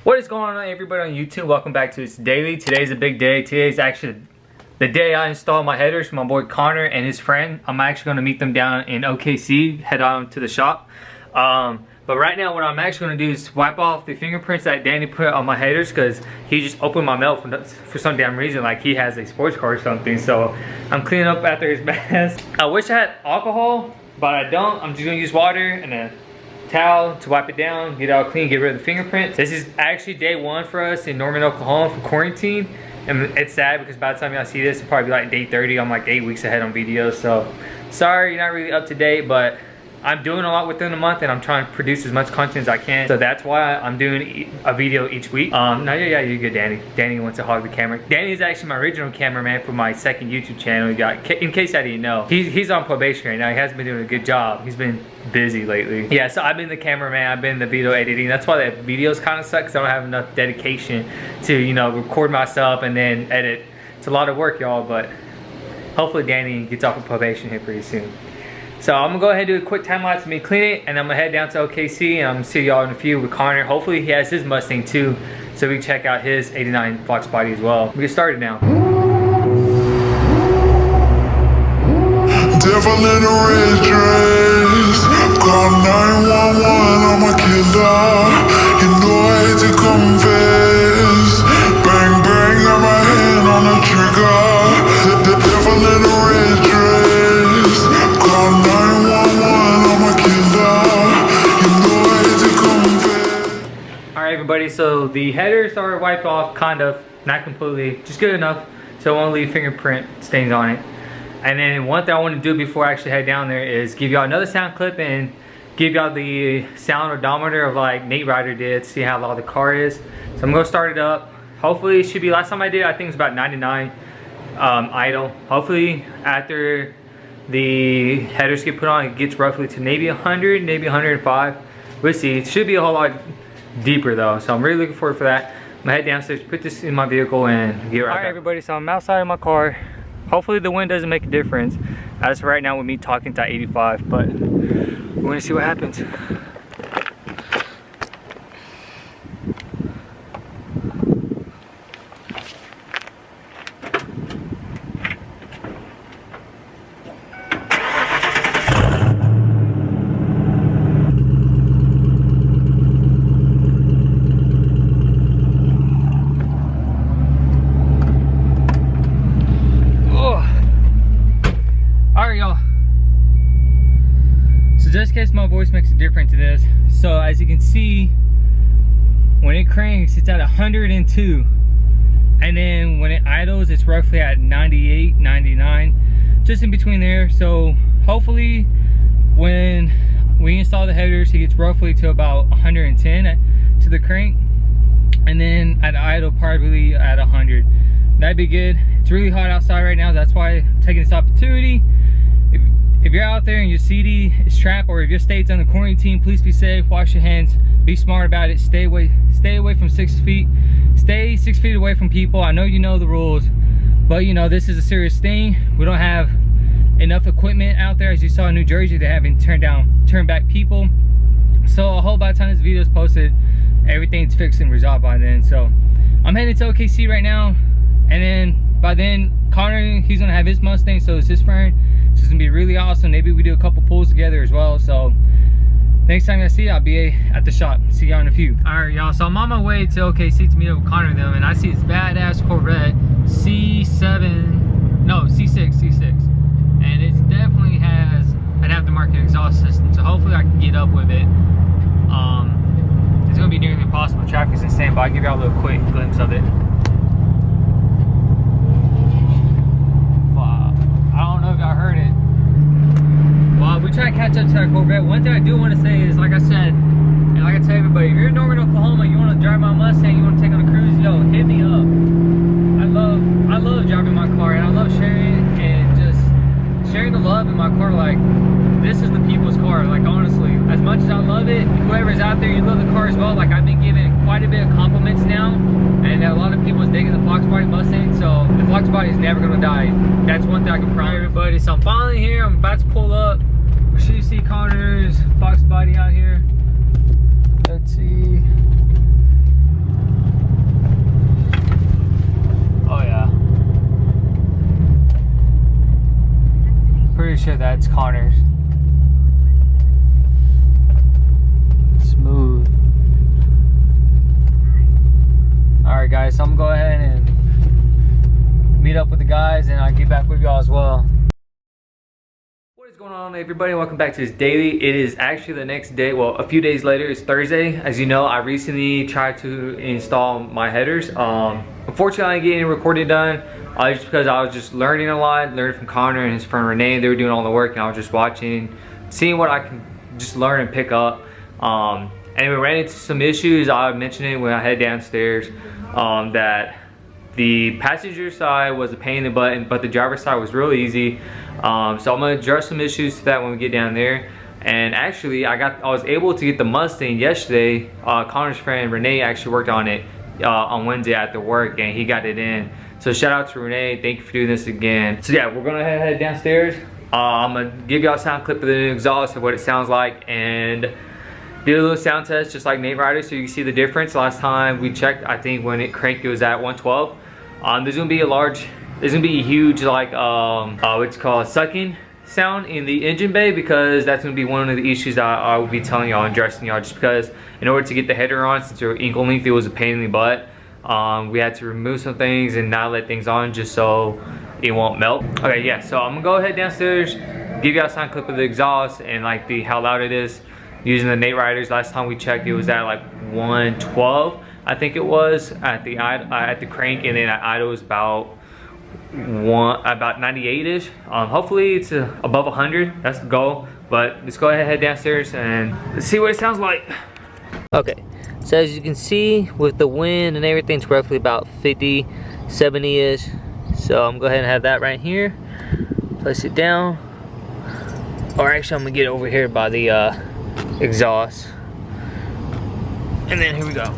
What is going on, everybody on YouTube? Welcome back to It's Daily. Today's a big day. Today's actually the day I installed my headers for my boy Connor and his friend. I'm actually going to meet them down in OKC, head on to the shop. But right now what I'm actually going to do is wipe off the fingerprints that Danny put on my headers, because he just opened my mail for some damn reason, like he has a sports car or something. So I'm cleaning up after his mess. I wish I had alcohol, but I don't. I'm just going to use water and a towel to wipe it down, get it all clean, get rid of the fingerprints. This is actually day one for us in Norman, Oklahoma for quarantine. And it's sad because by the time y'all see this, it'll probably be like day 30. I'm like 8 weeks ahead on videos. So sorry you're not really up to date, but I'm doing a lot within a month and I'm trying to produce as much content as I can. So that's why I'm doing a video each week. No, yeah, you're good, Danny. Danny wants to hog the camera. Danny is actually my original cameraman for my second YouTube channel. In case I didn't know, he's on probation right now. He hasn't been doing a good job. He's been busy lately. Yeah, so I've been the cameraman, I've been the video editing. That's why the videos kind of suck, because I don't have enough dedication to, you know, record myself and then edit. It's a lot of work, y'all, but hopefully Danny gets off of probation here pretty soon. So I'm gonna go ahead and do a quick time lapse of me clean it, and I'm gonna head down to OKC and I'm gonna see y'all in a few with Connor. Hopefully he has his Mustang too, so we can check out his 89 FOXBODY as well. We get started now. Devil in a red dress, call 911, I'm a killer. You know I hate to confess. Bang bang, got my hand on the trigger. The devil in a red dress, call 911, I'm a killer. You know I hate to confess. Alright everybody, so the headers are wiped off, kind of, not completely, just good enough so it won't leave fingerprint stains on it. And then one thing I want to do before I actually head down there is give y'all another sound clip and give y'all the sound odometer of like Nate Ryder did, see how loud the car is. So I'm going to start it up. Hopefully it should be, last time I did I think it was about 99 idle. Hopefully after the headers get put on it gets roughly to maybe 100, maybe 105. We'll see. It should be a whole lot deeper though, so I'm really looking forward for that. I'm going to head downstairs, put this in my vehicle and get right back. Alright everybody, so I'm outside of my car. Hopefully the wind doesn't make a difference as right now with me talking to 85, but we're gonna see what happens. Just in case my voice makes a difference to this, so as you can see, when it cranks it's at 102, and then when it idles it's roughly at 98, 99, just in between there. So hopefully when we install the headers it gets roughly to about 110 to the crank, and then at idle probably at 100. That'd be good. It's really hot outside right now, that's why I'm taking this opportunity. If you're out there and your CD is trapped, or if your state's under quarantine, please be safe, wash your hands, be smart about it, stay away from 6 feet, stay 6 feet away from people. I know you know the rules, but you know this is a serious thing. We don't have enough equipment out there. As you saw in New Jersey, they haven't turned back people. So I hope by the time this video is posted, everything's fixed and resolved by then. So I'm heading to OKC right now, and then by then Connor, he's gonna have his Mustang, so it's his friend. It's gonna be really awesome. Maybe we do a couple pulls together as well. So next time I see you, I'll be at the shop. See y'all in a few. All right, y'all. So I'm on my way to OKC to meet up with Connor and them, and I see this badass Corvette C6, and it definitely has an aftermarket exhaust system. So hopefully I can get up with it. It's gonna be nearly impossible. Traffic's insane, but I'll give y'all a little quick glimpse of it. I don't know if y'all heard it. Well, we try to catch up to that Corvette. One thing I do want to say is, like I said, and like I tell everybody, if you're in Norman, Oklahoma, you want to drive my Mustang, you want to take on a cruise, yo, hit me up. I love driving my car, and I love sharing and just sharing the love in my car. Like, this is the people's car. Like, honestly, as much as I love it, whoever's out there, you love the car as well. Like, I've been given quite a bit of compliments now, and a lot of people is digging the FOXBODY Mustang. So the FOXBODY is never gonna die. That's one thing I can promise everybody. So I'm finally here. I'm about to pull up. I'm sure you see Connor's FOXBODY out here. Let's see. That's Connor's. Smooth. Alright guys, so I'm gonna go ahead and meet up with the guys and I'll get back with y'all as well. What is going on everybody? Welcome back to this daily. It is actually the next day, well a few days later. It's Thursday. As you know, I recently tried to install my headers. Unfortunately I didn't get any recording done just because I was just learning a lot, learning from Connor and his friend Renee. They were doing all the work and I was just watching, seeing what I can just learn and pick up. And we ran into some issues. I mentioned it when I head downstairs, that the passenger side was a pain in the butt, but the driver's side was real easy. So I'm gonna address some issues to that when we get down there. And actually, I was able to get the Mustang yesterday. Connor's friend Renee actually worked on it on Wednesday after work, and he got it in. So shout out to Renee. Thank you for doing this again. So yeah, we're gonna head downstairs. I'm gonna give y'all a sound clip of the new exhaust of what it sounds like, and did a little sound test just like Nate Ryder, so you can see the difference. Last time we checked, I think when it cranked it was at 112. There's gonna be a huge like what's called sucking sound in the engine bay, because that's gonna be one of the issues that I will be telling y'all and addressing y'all, just because in order to get the header on, since your ankle length, it was a pain in the butt. We had to remove some things and not let things on just so it won't melt. Okay, yeah, so I'm gonna go ahead downstairs, give y'all a sound clip of the exhaust and like how loud it is using the Nate Riders. Last time we checked, it was at like 112, I think it was at the crank, and then at idle was about 98-ish. Hopefully it's above 100. That's the goal. But let's go ahead and head downstairs and let's see what it sounds like. Okay, so as you can see with the wind and everything, it's roughly about 50, 70-ish. So I'm gonna go ahead and have that right here. Place it down. Or actually, I'm gonna get over here by the exhaust. And then here we go.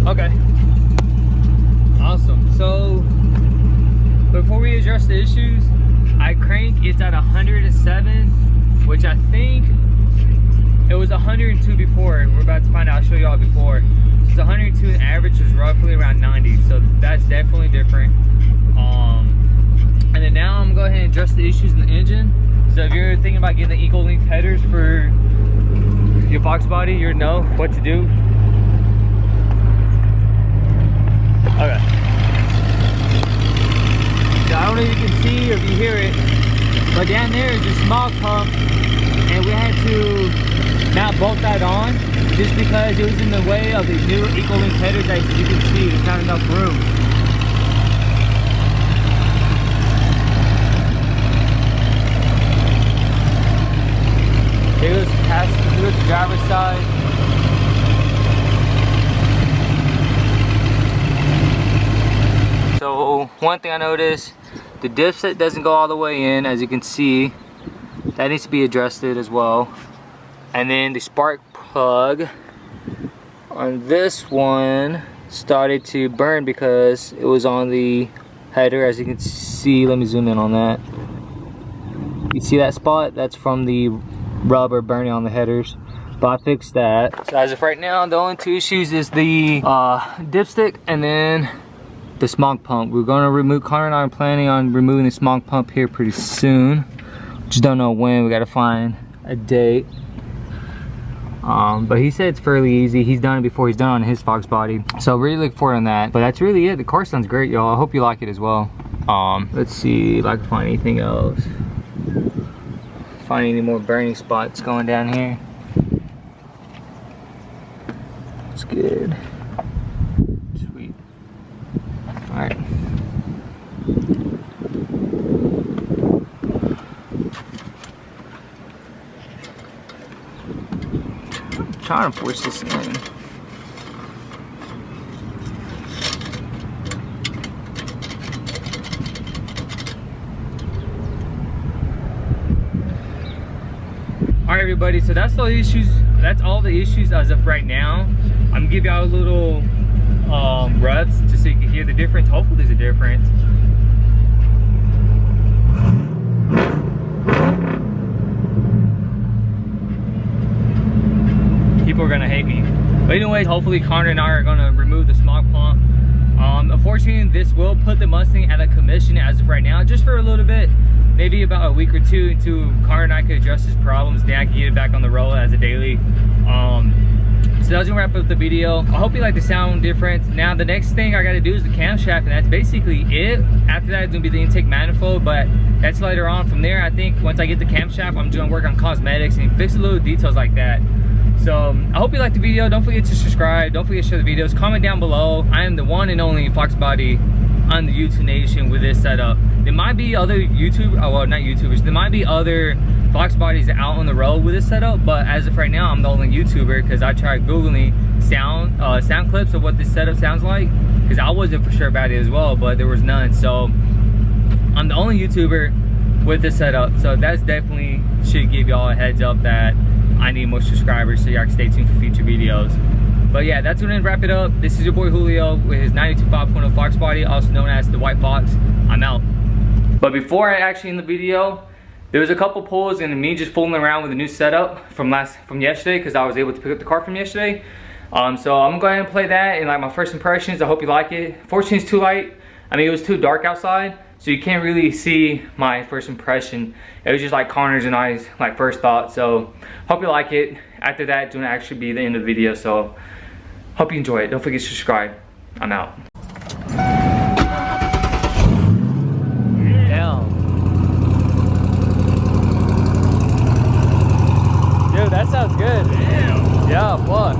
Okay. Awesome. So before we address the issues, I crank, it's at 107, which I think it was 102 before, and we're about to find out. I'll show y'all before. So it's 102, and average is roughly around 90, so that's definitely different. And then now I'm gonna go ahead and address the issues in the engine. So if you're thinking about getting the equal length headers for your FOXBODY, you know what to do. Okay. So I don't know if you can see or if you hear it, but down there is a smog pump, and we had to not bolt that on just because it was in the way of the new equal length headers. As you can see, there's not enough room. Here's the driver's side. So one thing I noticed, the dipset doesn't go all the way in, as you can see. That needs to be adjusted as well. And then the spark plug on this one started to burn because it was on the header, as you can see. Let me zoom in on that. You see that spot? That's from the rubber burning on the headers. But I fixed that. So as of right now, the only two issues is the dipstick and then the smog pump. We're gonna remove, Connor and I are planning on removing the smog pump here pretty soon. Just don't know when. We gotta find a date. But he said it's fairly easy. He's done it before. He's done it on his FOXBODY. So really look forward on that. But that's really it. The car sounds great, y'all. I hope you like it as well. Let's see if I can find anything else. Find any more burning spots going down here. That's good. Sweet. Alright. Trying to push this in. Alright everybody, so that's all the issues. That's all the issues as of right now. I'm gonna give y'all a little revs just so you can hear the difference. Hopefully there's a difference. gonna hate me. But anyways, hopefully Connor and I are gonna remove the smog pump. Unfortunately, this will put the Mustang at a commission as of right now, just for a little bit, maybe about a week or two, until Connor and I could address his problems. Then I can get it back on the road as a daily. So that's gonna wrap up the video. I hope you like the sound difference. Now the next thing I gotta do is the camshaft, and that's basically it. After that, it's gonna be the intake manifold, but that's later on. From there, I think once I get the camshaft, I'm gonna work on cosmetics and fix the little details like that. So I hope you liked the video. Don't forget to subscribe. Don't forget to share the videos. Comment down below. I am the one and only FOXBODY on the YouTube Nation with this setup. There might be other well, not YouTubers. There might be other FOXBODYs out on the road with this setup, but as of right now, I'm the only YouTuber because I tried Googling sound clips of what this setup sounds like, because I wasn't for sure about it as well, but there was none. So I'm the only YouTuber with this setup. So that's definitely should give y'all a heads up that I need more subscribers, so y'all can stay tuned for future videos. But yeah, that's gonna wrap it up. This is your boy Julio with his 92.5 FOXBODY, also known as the White Fox. I'm out. But before I actually end the video, there was a couple pulls and me just fooling around with the new setup from yesterday, because I was able to pick up the car from yesterday. So I'm gonna go ahead and play that and like my first impressions. I hope you like it. Fortunately, it's too light. I mean, it was too dark outside, so you can't really see my first impression. It was just like Connor's and I's like first thought. So hope you like it. After that, it's gonna actually be the end of the video. So hope you enjoy it. Don't forget to subscribe. I'm out. Damn. Dude, that sounds good. Damn. Yeah, fuck.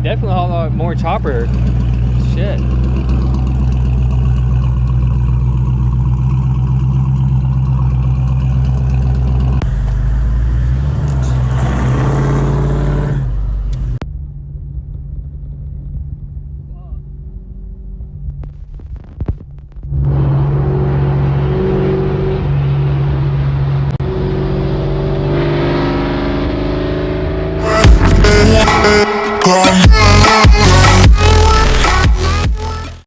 Definitely a lot more chopper. Shit.